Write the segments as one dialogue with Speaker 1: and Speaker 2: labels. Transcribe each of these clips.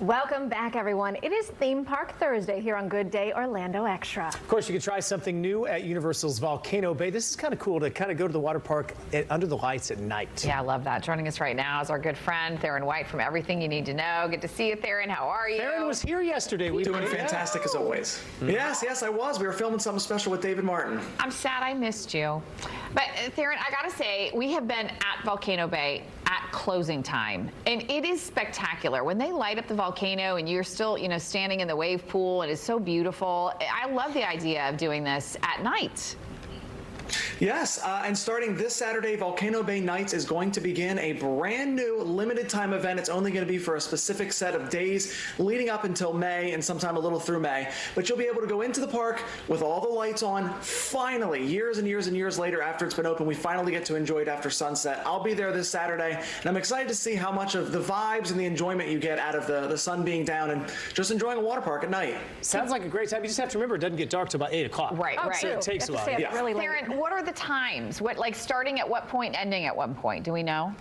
Speaker 1: Welcome back, everyone. It is Theme Park Thursday here on Good Day Orlando Extra.
Speaker 2: Of course, you can try something new at Universal's Volcano Bay. This is kind of cool to kind of go to the water park under the lights at night.
Speaker 3: Yeah, I love that. Joining us right now is our good friend, Tharin White from Everything You Need to Know. Good to see you, Tharin. How are you?
Speaker 2: Tharin was here yesterday.
Speaker 4: We doing fantastic as always. Yes, I was. We were filming something special with David Martin.
Speaker 3: I'm sad I missed you. But Tharin, I gotta say, we have been at Volcano Bay at closing time, and it is spectacular. When they light up the volcano and you're still, standing in the wave pool, it is so beautiful. I love the idea of doing this at night.
Speaker 4: Yes, and starting this Saturday, Volcano Bay Nights is going to begin a brand new limited time event. It's only going to be for a specific set of days leading up until May and sometime a little through May. But you'll be able to go into the park with all the lights on. Finally, years and years and years later after it's been open, we finally get to enjoy it after sunset. I'll be there this Saturday, and I'm excited to see how much of the vibes and the enjoyment you get out of the sun being down and just enjoying a water park at night.
Speaker 2: Sounds like a great time. You just have to remember it doesn't get dark till about 8 o'clock.
Speaker 3: Right, right.
Speaker 2: So it takes a while.
Speaker 1: Yeah. Really
Speaker 3: Tharin, what are the times? Starting at what point, ending at what point? Do we know?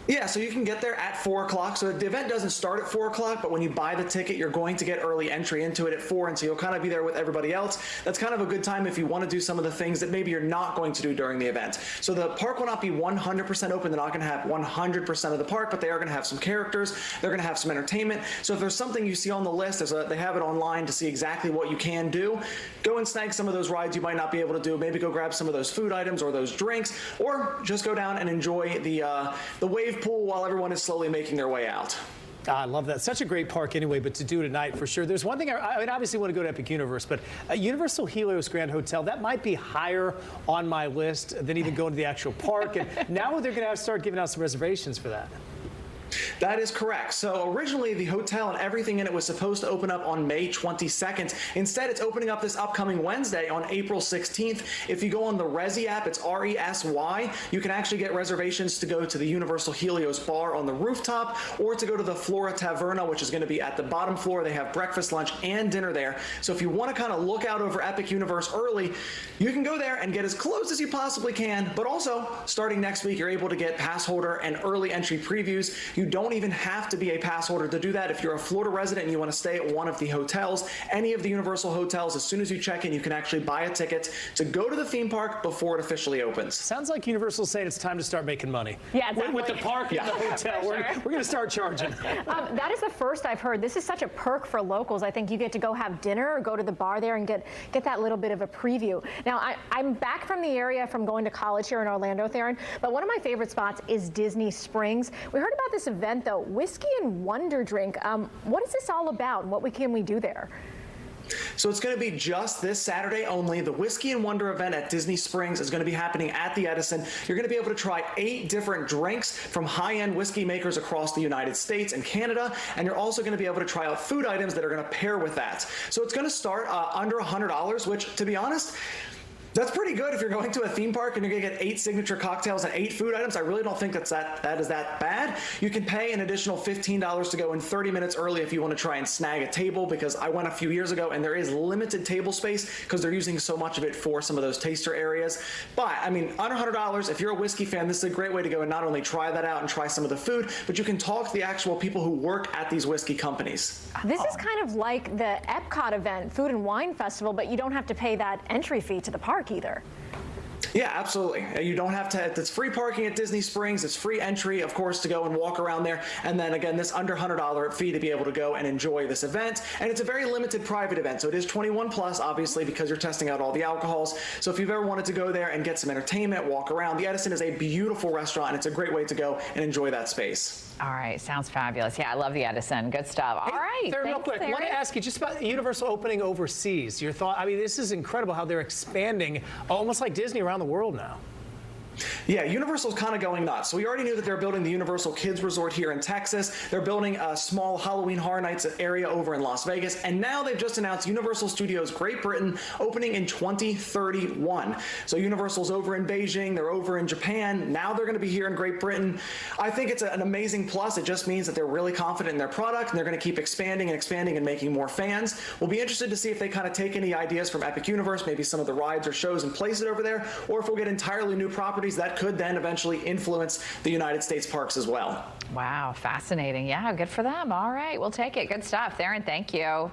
Speaker 4: Yeah, so you can get there at 4 o'clock. So the event doesn't start at 4 o'clock, but when you buy the ticket, you're going to get early entry into it at 4, and so you'll kind of be there with everybody else. That's kind of a good time if you want to do some of the things that maybe you're not going to do during the event. So the park will not be 100% open. They're not going to have 100% of the park, but they are going to have some characters. They're going to have some entertainment. So if there's something you see on the list, they have it online to see exactly what you can do. Go and snag some of those rides you might not be able to do. Maybe go grab some of those food items or those drinks, or just go down and enjoy the wave pool while everyone is slowly making their way out.
Speaker 2: I love that. Such a great park anyway, but to do it at night for sure. There's one thing, I mean, obviously want to go to Epic Universe, but Universal Helios Grand Hotel, that might be higher on my list than even going to the actual park. And now they're going to start giving out some reservations for that.
Speaker 4: That is correct. So originally the hotel and everything in it was supposed to open up on May 22nd. Instead, it's opening up this upcoming Wednesday on April 16th. If you go on the Resi app, it's RESY, you can actually get reservations to go to the Universal Helios bar on the rooftop or to go to the Flora Taverna, which is going to be at the bottom floor. They have breakfast, lunch, and dinner there. So if you want to kind of look out over Epic Universe early, you can go there and get as close as you possibly can. But also, starting next week, you're able to get pass holder and early entry previews. You don't even have to be a pass holder to do that. If you're a Florida resident and you want to stay at one of the hotels, any of the Universal hotels, as soon as you check in, you can actually buy a ticket to go to the theme park before it officially opens.
Speaker 2: Sounds like Universal's saying it's time to start making money.
Speaker 1: Yeah, exactly.
Speaker 2: With the park and the hotel, we're going to start charging.
Speaker 1: That is the first I've heard. This is such a perk for locals. I think you get to go have dinner or go to the bar there and get that little bit of a preview. Now, I'm back from the area from going to college here in Orlando, Tharin, but one of my favorite spots is Disney Springs. We heard about this event, though, Whiskey and Wonder Drink. What is this all about, and what can we do there?
Speaker 4: So it's going to be just this Saturday only. The Whiskey and Wonder event at Disney Springs is going to be happening at the Edison. You're going to be able to try 8 different drinks from high-end whiskey makers across the United States and Canada, and you're also going to be able to try out food items that are going to pair with that. So it's going to start under $100, which, to be honest, that's pretty good if you're going to a theme park and you're going to get 8 signature cocktails and 8 food items. I really don't think that is that bad. You can pay an additional $15 to go in 30 minutes early if you want to try and snag a table, because I went a few years ago and there is limited table space because they're using so much of it for some of those taster areas. But, I mean, under $100, if you're a whiskey fan, this is a great way to go and not only try that out and try some of the food, but you can talk to the actual people who work at these whiskey companies.
Speaker 1: This is kind of like the Epcot event, Food and Wine Festival, but you don't have to pay that entry fee to the park either.
Speaker 4: Yeah, absolutely. You don't have to. It's free parking at Disney Springs. It's free entry, of course, to go and walk around there. And then again, this under $100 fee to be able to go and enjoy this event. And it's a very limited private event. So it is 21 plus, obviously, because you're testing out all the alcohols. So if you've ever wanted to go there and get some entertainment, walk around, the Edison is a beautiful restaurant, and it's a great way to go and enjoy that space.
Speaker 3: All right, sounds fabulous. Yeah, I love the Edison. Good stuff. All right.
Speaker 2: Tharin, real quick, I want to ask you just about Universal opening overseas. Your thought? I mean, this is incredible how they're expanding, almost like Disney, around the world now.
Speaker 4: Yeah, Universal's kind of going nuts. So we already knew that they're building the Universal Kids Resort here in Texas. They're building a small Halloween Horror Nights area over in Las Vegas. And now they've just announced Universal Studios Great Britain opening in 2031. So Universal's over in Beijing. They're over in Japan. Now they're going to be here in Great Britain. I think it's an amazing plus. It just means that they're really confident in their product, and they're going to keep expanding and expanding and making more fans. We'll be interested to see if they kind of take any ideas from Epic Universe, maybe some of the rides or shows, and place it over there, or if we'll get entirely new properties properties that could then eventually influence the United States parks as well.
Speaker 3: Wow, fascinating. Yeah, good for them. All right, we'll take it. Good stuff. Tharin, thank you.